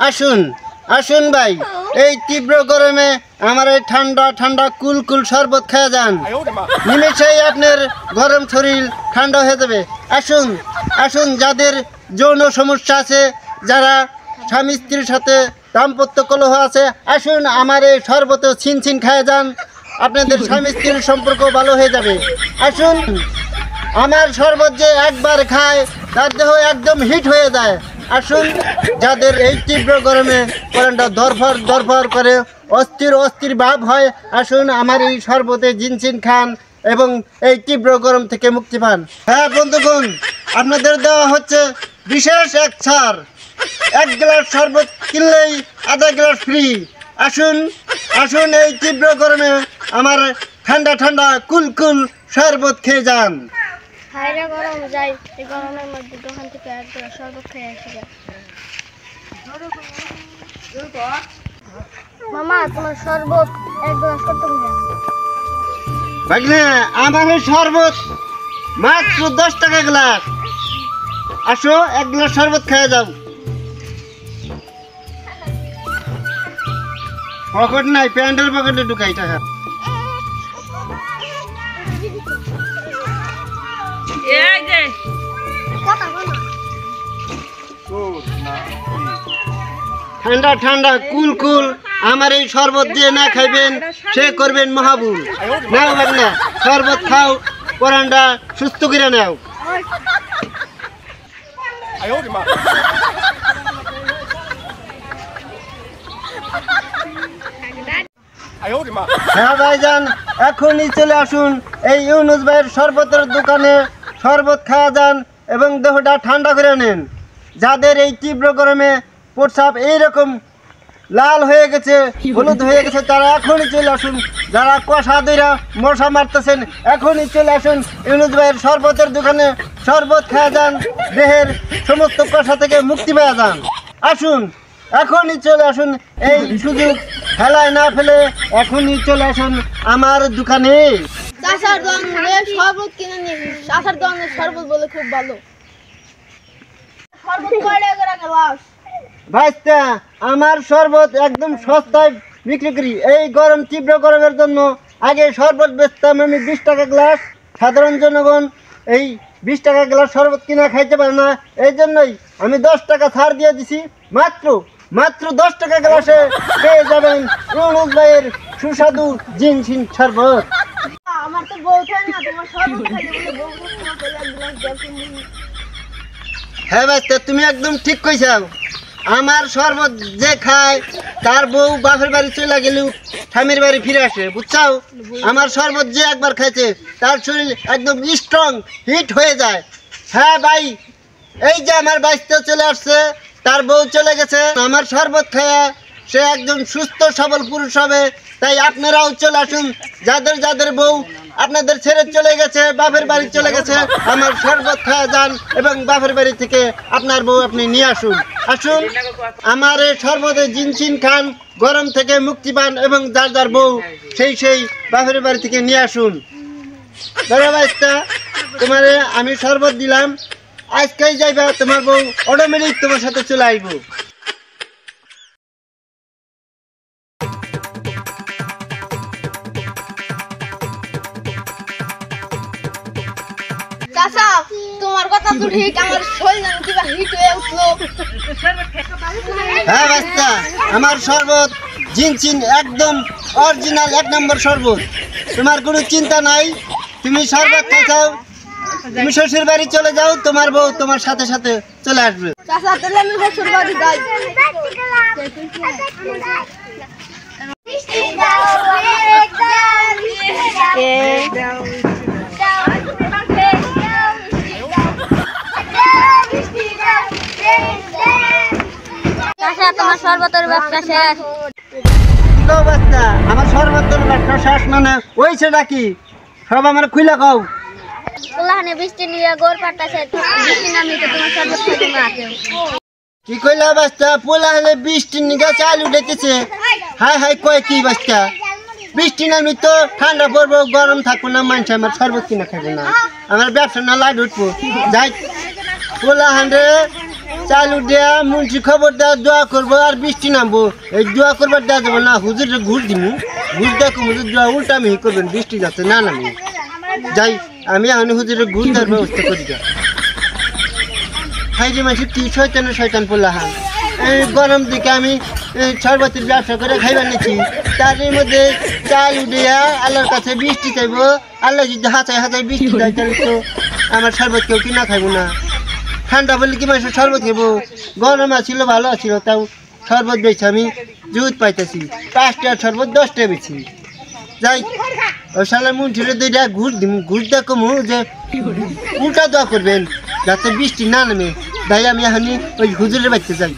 আসুন আসুন ভাই, এই তীব্র গরমে আমার এই ঠান্ডা ঠান্ডা কুল কুল শরবত খেয়ে যান। নিমেষেই আপনার গরম শরীর ঠান্ডা হয়ে যাবে। আসুন আসুন, যাদের যৌন সমস্যা আছে, যারা স্বামী স্ত্রীর সাথে দাম্পত্য কলহ আছে, আসুন আমার এই শরবতে ছিন খেয়ে যান। আপনাদের স্বামী স্ত্রীর সম্পর্ক ভালো হয়ে যাবে। আসুন, আমার শরবত যে একবার খায় তার দেহ একদম হিট হয়ে যায়। আসুন, যাদের এই তীব্র গরমে পরানটা দরফর করে অস্থির ভাব হয়, আসুন আমার এই শরবতে জিনসিন খান এবং এই তীব্র গরম থেকে মুক্তি পান। হ্যাঁ বন্ধুগণ, আপনাদের দেওয়া হচ্ছে বিশেষ এক ছাড়। 1 গ্লাস শরবত কিনলেই আধা গ্লাস ফ্রি। আসুন আসুন, এই তীব্র গরমে আমার ঠান্ডা ঠান্ডা কুল শরবত খেয়ে যান। হাইরে গরম যাই, এই গরমের মধ্যে দোকান থেকে এক গ্লাস শরবত খেয়ে আসি। মামা, তোমার শরবত এক গ্লাস কত করে? ভাগ্নে, আমার এই শরবত মাত্র 10 টাকা গ্লাস। আসো, 1 গ্লাস শরবত খেয়ে যাও। পকেট নাই, প্যান্টের পকেটে ঢুকাই টাকা। ঠান্ডা ঠান্ডা কুল আমার এই শরবত দিয়ে না খাইবেন সে করবেন মহাবুল। নাও ভাগনা, শরবত খাও, পরানটা সুস্থ করে নাও। হ্যাঁ ভাইজান, এখনই চলে আসুন এই ইউনুস ভাইয়ের শরবতের দোকানে। শরবত খাওয়া যান এবং দেহটা ঠান্ডা করে নেন। যাদের এই তীব্র গরমে প্রস্রাব এইরকম লাল হয়ে গেছে, হলুদ হয়ে গেছে, তারা এখনই চলে আসুন। যারা কষা দইরা মশা মারতেছেন, এখনই চলে আসুন ইউনুস ভাইয়ের শরবতের দোকানে। শরবত খাওয়া যান, দেহের সমস্ত কষা থেকে মুক্তি পেয়ে যান। আসুন, এখনই চলে আসুন, এই সুযোগ খেলায় না ফেলে এখনই চলে আসুন আমার দোকানে। চাচার দোকানে শরবত কিনে নিন, চাচার দোকানের শরবত বলে খুব ভালো। শরবত কয় টাকা গ্লাস? ভাইস্তা, আমার শরবত একদম সস্তায় বিক্রি করি। এই গরম, তীব্র গরমের জন্য আগে শরবত বেচতাম আমি 20 টাকা গ্লাস। সাধারণ জনগণ এই 20 টাকা গ্লাস শরবত কিনা খাইতে পারে না, এই জন্যই আমি 10 টাকা ছাড় দিয়ে দিছি। মাত্র 10 টাকা গ্লাসে পেয়ে যাবেন ইউনুস ভাইয়ের সুস্বাদু জিনসিন শরবত। আমার তো বউ হয় না, তোমার শরবত খাইতে বলে বউ করে এক গ্লাস দাও তুমি। হ্যাঁ ভাইস্তা, তুমি একদম ঠিক কইছাও। আমার শরবত যে খায় তার বউ বাপের বাড়ি চলে গেলেও স্বামীর বাড়ি ফিরে আসে, বুঝছাও। আমার শরবত যে একবার খাইছে তার শরীর একদম স্ট্রং হিট হয়ে যায়। হ্যাঁ ভাই, এই যে আমার বাইস্তা চলে আসছে, তার বউ চলে গেছে। আমার শরবত খায় সে একজন সুস্থ সবল পুরুষ হবে। তাই আপনারাও চলে আসুন, যাদের বউ আপনাদের ছেড়ে চলে গেছে, বাপের বাড়ি চলে গেছে, আমার শরবত খাওয়া যান এবং বাপের বাড়ি থেকে আপনার বউ আপনি নিয়ে আসুন। আসুন, আমার এই শরবতে জিনসিন খান, গরম থেকে মুক্তি পান এবং যার বউ সেই বাপের বাড়ি থেকে নিয়ে আসুন। ধরো ভাইস্তা, তোমারে আমি শরবত দিলাম, আজকেই যাইবা, তোমার বউ অটোমেটিক তোমার সাথে চলে আসবো। চাচা, তোমার কথা তো ঠিক, আমার শরীর কিবা হিট হয়ে উঠলো। হ্যাঁ বাচ্চা, আমার শরবত জিনসিন একদম অরিজিনাল 1 নম্বর শরবত। তোমার কোনো চিন্তা নাই, তুমি শরবত খাও, তুমি শ্বশুর বাড়ি চলে যাও, তোমার বউ তোমার সাথে সাথে চলে আসবে। চাচা, তাহলে আমি শ্বশুর বাড়ি যাই। চাচা, তোমার শরবতের ব্যবসা শেষ। বাচ্চা, আমার শরবতের ব্যবসা শেষ মানে ওই সেটা কি সব আমার খুইলা কও। কোলাহানে বৃষ্টি নিয়ে গোর পাটাছে, বৃষ্টি নামি তো তোমার শরবত খেতে না কেউ। কি কইলা বাচ্চা? পোলা হলে বৃষ্টির নিগা চাল উঠেছে। হাই কয় কি বাচ্চা? বৃষ্টি নামি তো ঠান্ডা পড়বো, গরম থাকবো না, মানুষ আমার শরবত কিনা খাবে না, আমার ব্যবসা না লাইট উঠবো। যাই পোলা হান্ডে চালু দেয়া মুন্সি খবর দেওয়া দোয়া করবো আর বৃষ্টি নামবো এই দোয়া করবার দেওয়া যাবো না হুজুরে ঘুষ দিমু ঘুষ দেখো হুজুর দোয়া উল্টা আমি করবেন বৃষ্টি যাচ্ছে না নামি যাই আমি এখন হুজুরে ঘুষ দেওয়ার ব্যবস্থা করি যা হাইরে মাসে কি শয়তান পড়লা হান এই গরম দিকে আমি শরবতের ব্যবসা করে খাইবার নিচ্ছি তার মধ্যে চাল উঠিয়া আল্লাহর কাছে বৃষ্টি চাইবো আল্লাহ যদি হাতায় বৃষ্টি দেয় তাহলে তো আমার শরবত কেউ কিনা খাইবো না ঠান্ডা বললে কি মানুষ শরবত খাবো গরম আছিল ভালো আছিল তাও শরবত বেছি আমি জুত পাইতেছি 5 টাকার শরবত 10 টাকা বেছি যাই ওই শালার মুন্সিরে 2 টাকা ঘুষ দেখো যে উল্টা দোয়া করবেন যাতে বৃষ্টি না নামে তাই আমি এখন ওই হুজুরের বাড়িতে যাই